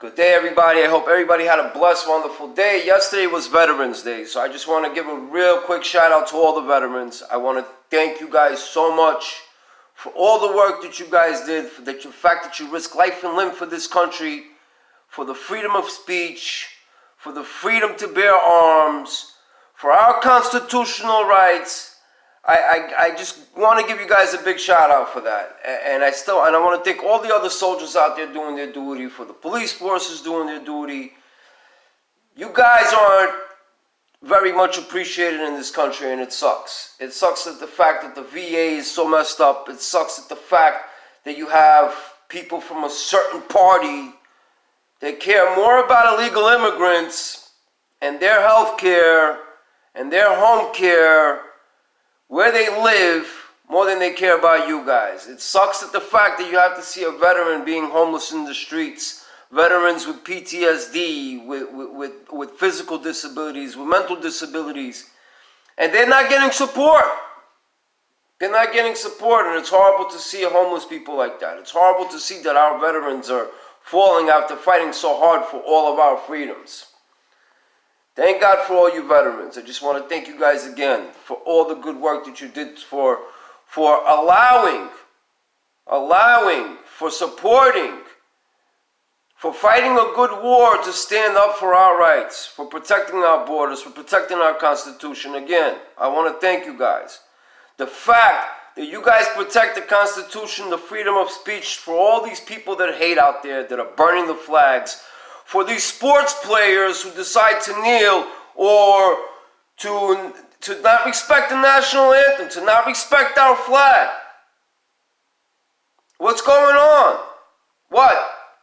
Good day, everybody. I hope everybody had a blessed, wonderful day. Yesterday was Veterans Day, so I just want to give a real quick shout out to all the veterans. I want to thank you guys so much for all the work that you guys did, for the fact that you risked life and limb for this country, for the freedom of speech, for the freedom to bear arms, for our constitutional rights. I just want to give you guys a big shout out for that. And I want to thank all the other soldiers out there doing their duty, for the police forces doing their duty. You guys aren't very much appreciated in this country, and it sucks. It sucks that the fact that the VA is so messed up. It sucks that the fact that you have people from a certain party that care more about illegal immigrants and their health care and their home care, where they live, more than they care about you guys. It sucks that the fact that you have to see a veteran being homeless in the streets, veterans with PTSD, with physical disabilities, with mental disabilities, and they're not getting support. They're not getting support, and it's horrible to see homeless people like that. It's horrible to see that our veterans are falling after fighting so hard for all of our freedoms. Thank God for all you veterans. I just want to thank you guys again for all the good work that you did, for allowing, for supporting, for fighting a good war to stand up for our rights, for protecting our borders, for protecting our Constitution. Again, I want to thank you guys. The fact that you guys protect the Constitution, the freedom of speech, for all these people that hate out there, that are burning the flags, for these sports players who decide to kneel or to not respect the national anthem, to not respect our flag. What's going on? What?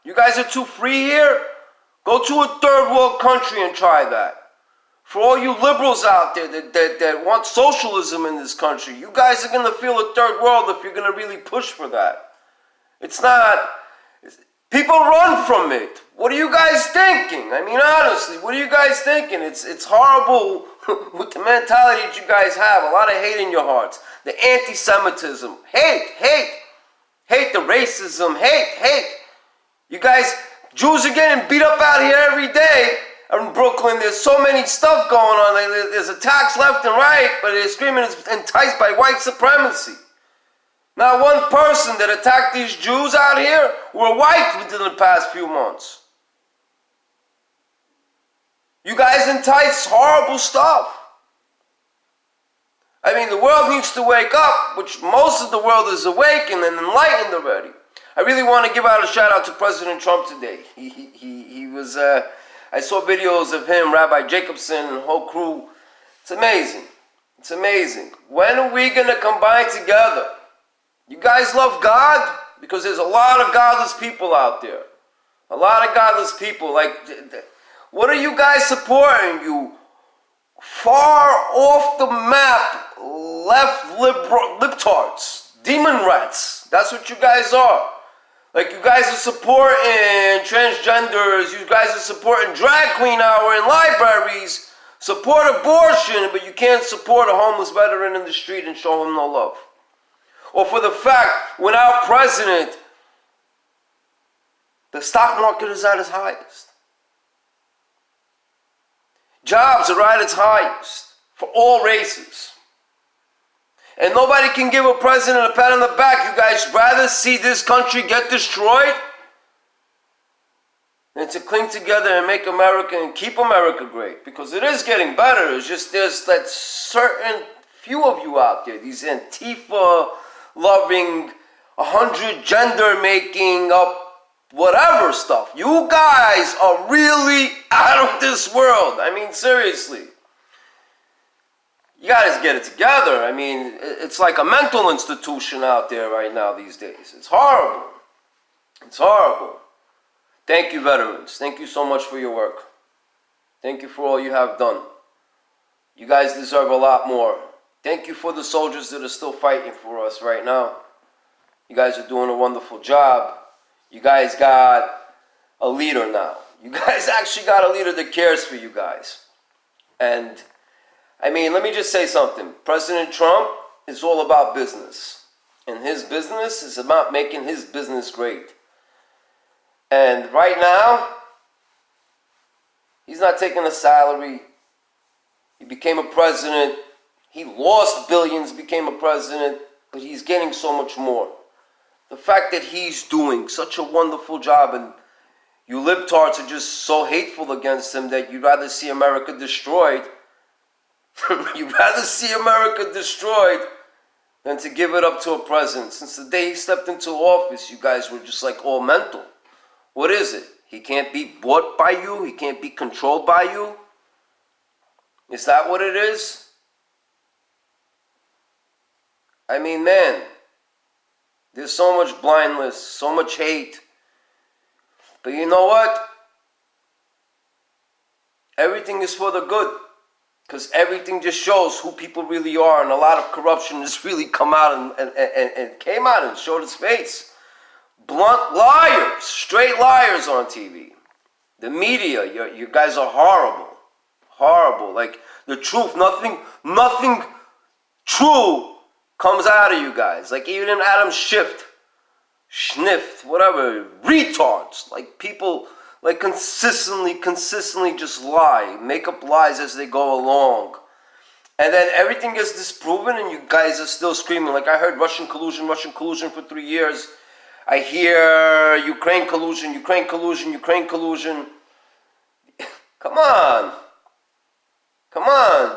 You guys are too free here? Go to a third world country and try that. For all you liberals out there that want socialism in this country, you guys are going to feel a third world if you're going to really push for that. It's not... People run from it. What are you guys thinking? I mean, honestly, what are you guys thinking? It's horrible with the mentality that you guys have. A lot of hate in your hearts. The anti-Semitism. Hate the racism. Hate. You guys, Jews are getting beat up out here every day. In Brooklyn, there's so many stuff going on. There's attacks left and right, but they're screaming it's enticed by white supremacy. Not one person that attacked these Jews out here were white within the past few months. You guys entice horrible stuff. I mean, the world needs to wake up, which most of the world is awake and enlightened already. I really want to give out a shout out to President Trump today. He was, I saw videos of him, Rabbi Jacobson, and the whole crew. It's amazing. It's amazing. When are we going to combine together? You guys love God? Because there's a lot of godless people out there. A lot of godless people. Like, what are you guys supporting? You far off the map, left libtards, demon rats. That's what you guys are. Like, you guys are supporting transgenders. You guys are supporting drag queen hour in libraries. Support abortion, but you can't support a homeless veteran in the street and show him no love. Or for the fact, when our president, the stock market is at its highest. Jobs are at its highest for all races. And nobody can give a president a pat on the back. You guys rather see this country get destroyed than to cling together and make America and keep America great. Because it is getting better. It's just there's that certain few of you out there, these Antifa loving, 100 gender making up whatever stuff. You guys are really out of this world. I mean, seriously. You guys get it together. I mean, it's like a mental institution out there right now these days. It's horrible. It's horrible. Thank you, veterans. Thank you so much for your work. Thank you for all you have done. You guys deserve a lot more. Thank you for the soldiers that are still fighting for us right now. You guys are doing a wonderful job. You guys got a leader now. You guys actually got a leader that cares for you guys. And, I mean, let me just say something. President Trump is all about business. And his business is about making his business great. And right now, He's not taking a salary. He became a president. He lost billions, became a president, but he's getting so much more. The fact that he's doing such a wonderful job, and you libtards are just so hateful against him that you'd rather see America destroyed. You'd rather see America destroyed than to give it up to a president. Since the day he stepped into office, you guys were just like all mental. What is it? He can't be bought by you? He can't be controlled by you? Is that what it is? I mean, man, there's so much blindness, so much hate. But you know what? Everything is for the good. Because everything just shows who people really are. And a lot of corruption has really come out and came out and showed its face. Blunt liars, straight liars on TV. The media, you guys are horrible. Horrible. Like the truth, nothing true comes out of you guys. Like even Adam Schnift, whatever, retards. Like people like consistently just lie, make up lies as they go along. And then everything gets disproven and you guys are still screaming. Like I heard Russian collusion for 3 years. I hear Ukraine collusion. Come on.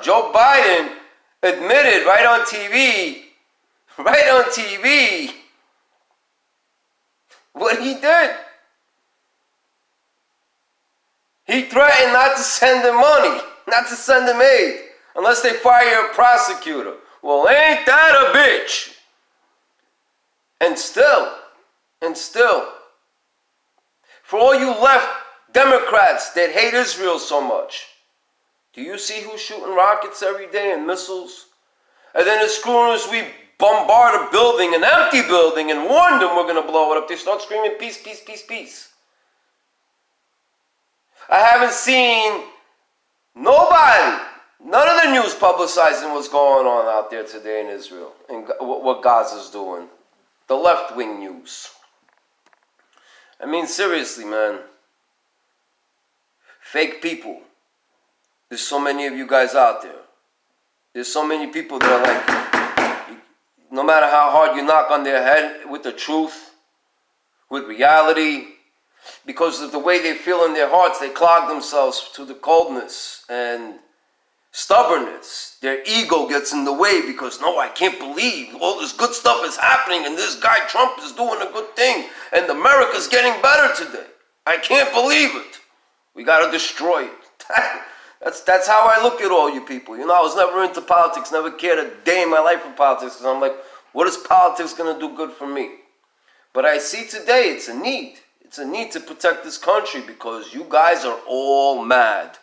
Joe Biden admitted right on TV, what he did. He threatened not to send them money, not to send them aid, unless they fire a prosecutor. Well, ain't that a bitch? And still, for all you left Democrats that hate Israel so much, do you see who's shooting rockets every day and missiles? And then as soon as we bombard a building, an empty building, and warn them we're going to blow it up, they start screaming, peace, peace, peace, peace. I haven't seen nobody, none of the news publicizing what's going on out there today in Israel and what Gaza's doing. The left-wing news. I mean, seriously, man. Fake people. There's so many of you guys out there. There's so many people that are like, no matter how hard you knock on their head with the truth, with reality, because of the way they feel in their hearts, they clog themselves to the coldness and stubbornness. Their ego gets in the way because, no, I can't believe all this good stuff is happening and this guy Trump is doing a good thing and America's getting better today. I can't believe it. We got to destroy it. That's how I look at all you people. You know, I was never into politics, never cared a day in my life for politics because I'm like, what is politics going to do good for me? But I see today it's a need. It's a need to protect this country because you guys are all mad.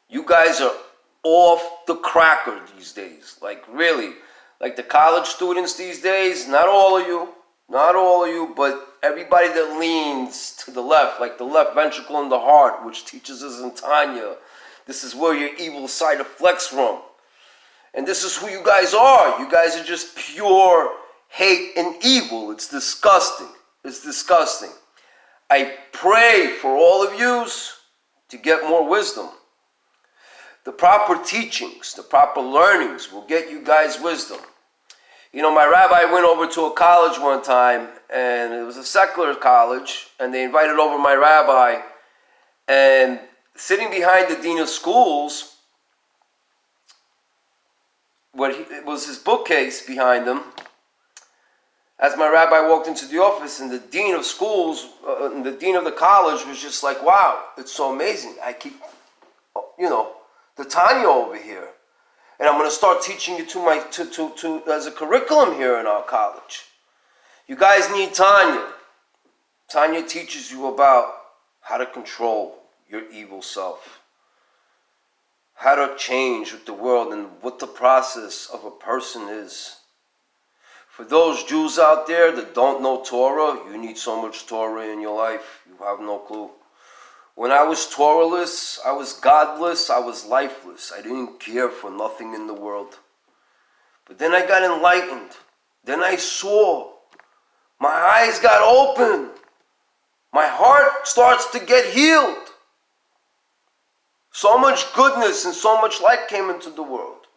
You guys are off the cracker these days. Like really, like the college students these days, not all of you, but everybody that leans to the left, like the left ventricle in the heart, which teaches us in Tanya, this is where your evil side flex from. And this is who you guys are. You guys are just pure hate and evil. It's disgusting. It's disgusting. I pray for all of yous to get more wisdom. The proper teachings, the proper learnings will get you guys wisdom. You know, my rabbi went over to a college one time, and it was a secular college, and they invited over my rabbi, and sitting behind the dean of schools, it was his bookcase behind him, as my rabbi walked into the office, and the dean of schools, the dean of the college was just like, wow, it's so amazing. I keep, the Tanya over here. And I'm going to start teaching you as a curriculum here in our college. You guys need Tanya. Tanya teaches you about how to control your evil self, how to change with the world and what the process of a person is. For those Jews out there that don't know Torah, you need so much Torah in your life, you have no clue. When I was Torahless, I was godless, I was lifeless. I didn't care for nothing in the world. But then I got enlightened. Then I saw. My eyes got open. My heart starts to get healed. So much goodness and so much light came into the world.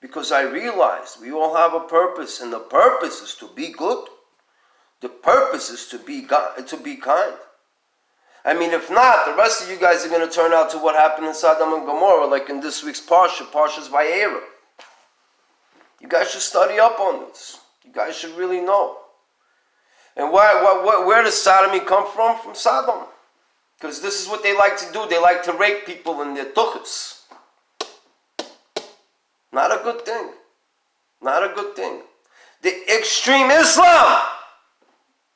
Because I realized we all have a purpose, and the purpose is to be good. The purpose is to be kind. I mean, if not, the rest of you guys are going to turn out to what happened in Sodom and Gomorrah, like in this week's parsha, Parsha's Vayera. You guys should study up on this. You guys should really know. And where does sodomy come from? From Sodom. Because this is what they like to do. They like to rape people in their tuchus. Not a good thing. Not a good thing. The extreme Islam.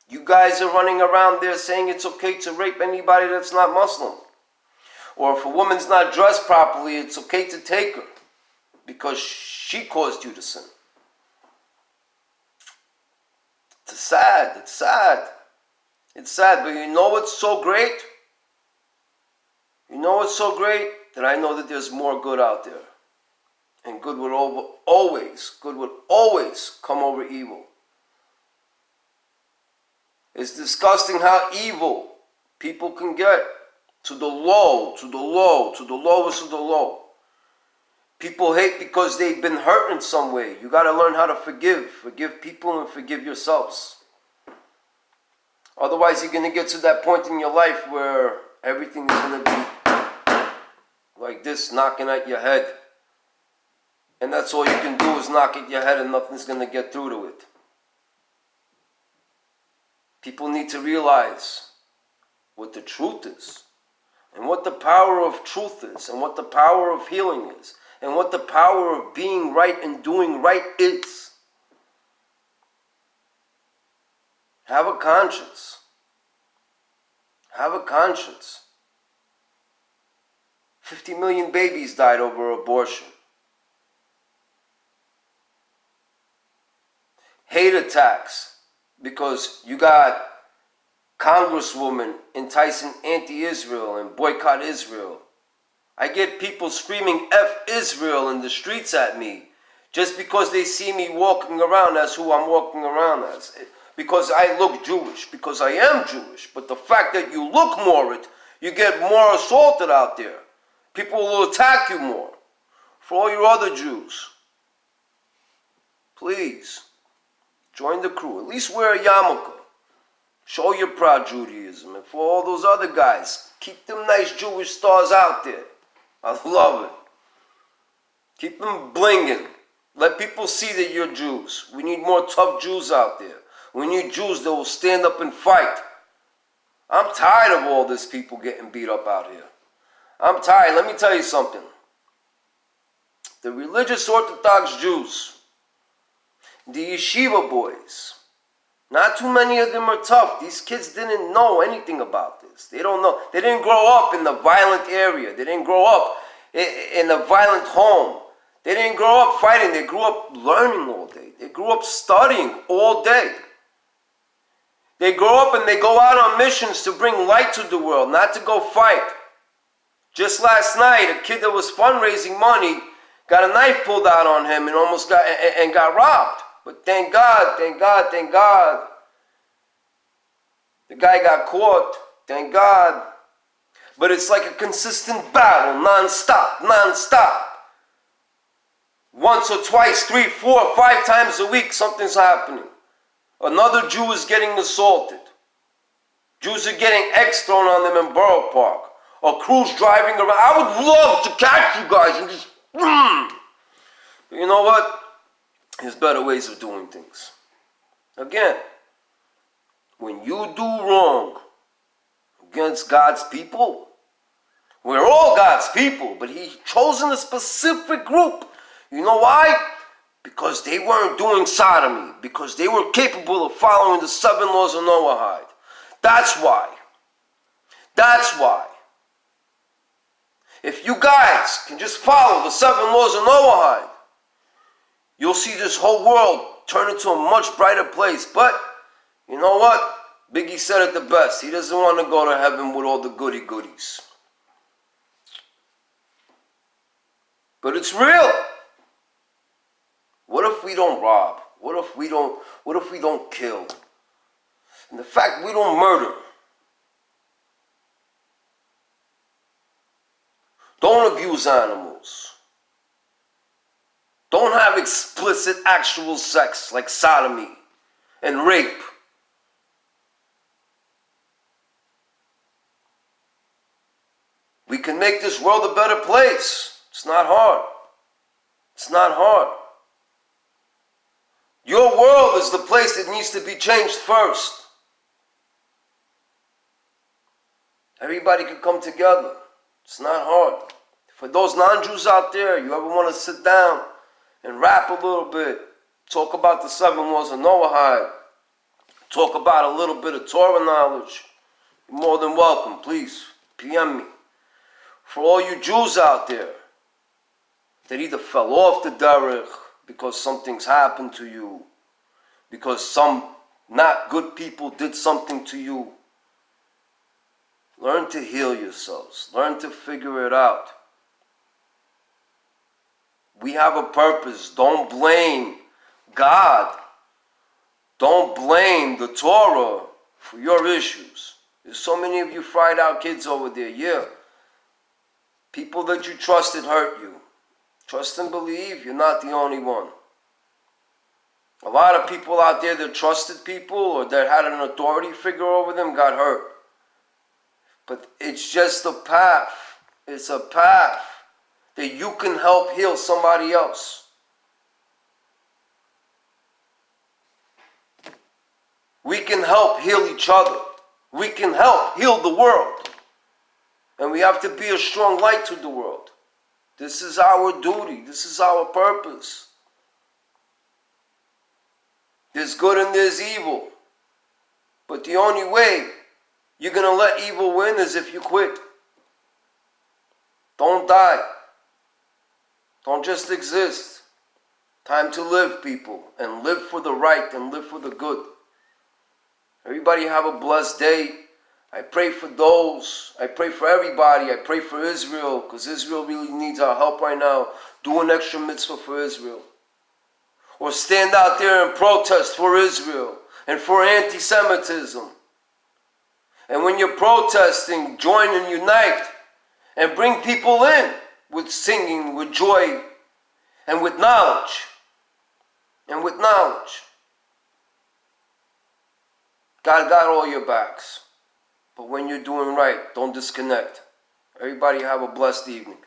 You guys are running around there saying it's okay to rape anybody that's not Muslim. Or if a woman's not dressed properly, it's okay to take her because she caused you to sin. It's sad. It's sad. It's sad. But you know what's so great? You know what's so great? That I know that there's more good out there. And good would always come over evil. It's disgusting how evil people can get to the lowest of the low. People hate because they've been hurt in some way. You got to learn how to forgive. Forgive people and forgive yourselves. Otherwise, you're going to get to that point in your life where everything is going to be like this, knocking at your head. And that's all you can do is knock at your head and nothing's going to get through to it. People need to realize what the truth is, and what the power of truth is, and what the power of healing is, and what the power of being right and doing right is. Have a conscience. Have a conscience. 50 million babies died over abortion. Hate attacks. Because you got congresswomen enticing anti-Israel and boycott Israel. I get people screaming F Israel in the streets at me just because they see me walking around as who I'm walking around as. Because I look Jewish, because I am Jewish. But the fact that you look more it, you get more assaulted out there. People will attack you more. For all your other Jews, please. Join the crew. At least wear a yarmulke. Show your proud Judaism. And for all those other guys, keep them nice Jewish stars out there. I love it. Keep them blinging. Let people see that you're Jews. We need more tough Jews out there. We need Jews that will stand up and fight. I'm tired of all this people getting beat up out here. I'm tired. Let me tell you something. The religious Orthodox Jews, the yeshiva boys, not too many of them are tough. These kids didn't know anything about this. They don't know. They didn't grow up in the violent area. They didn't grow up in a violent home. They didn't grow up fighting. They grew up learning all day. They grew up studying all day. They grow up and they go out on missions to bring light to the world, not to go fight. Just last night, a kid that was fundraising money got a knife pulled out on him and almost got robbed. But thank God. The guy got caught. Thank God. But it's like a consistent battle, non-stop. Once or twice, 3, 4, 5 times a week, something's happening. Another Jew is getting assaulted. Jews are getting eggs thrown on them in Borough Park. Or crews driving around. I would love to catch you guys and just... But you know what? There's better ways of doing things. Again, when you do wrong against God's people, we're all God's people, but He's chosen a specific group. You know why? Because they weren't doing sodomy, because they were capable of following the 7 laws of Noahide. That's why. If you guys can just follow the 7 laws of Noahide, you'll see this whole world turn into a much brighter place. But, you know what? Biggie said it the best. He doesn't want to go to heaven with all the goodies. But it's real. What if we don't rob? What if we don't kill? And the fact we don't murder. Don't abuse animals. Don't have explicit actual sex like sodomy and rape. We can make this world a better place. It's not hard. It's not hard. Your world is the place that needs to be changed first. Everybody can come together. It's not hard. For those non-Jews out there, you ever want to sit down and rap a little bit, talk about the 7 laws of Noahide, talk about a little bit of Torah knowledge, you're more than welcome. Please, PM me. For all you Jews out there that either fell off the derech because something's happened to you, because some not good people did something to you, learn to heal yourselves. Learn to figure it out. We have a purpose. Don't blame God. Don't blame the Torah for your issues. There's so many of you fried out kids over there. Yeah. People that you trusted hurt you. Trust and believe, you're not the only one. A lot of people out there that trusted people or that had an authority figure over them got hurt. But it's just a path. It's a path that you can help heal somebody else. We can help heal each other. We can help heal the world. And we have to be a strong light to the world. This is our duty. This is our purpose. There's good and there's evil. But the only way you're going to let evil win is if you quit. Don't die. Don't just exist. Time to live, people. And live for the right and live for the good. Everybody have a blessed day. I pray for those. I pray for everybody. I pray for Israel, because Israel really needs our help right now. Do an extra mitzvah for Israel. Or stand out there and protest for Israel and for anti-Semitism. And when you're protesting, join and unite and bring people in with singing, with joy, and with knowledge. And with knowledge. God got all your backs. But when you're doing right, don't disconnect. Everybody have a blessed evening.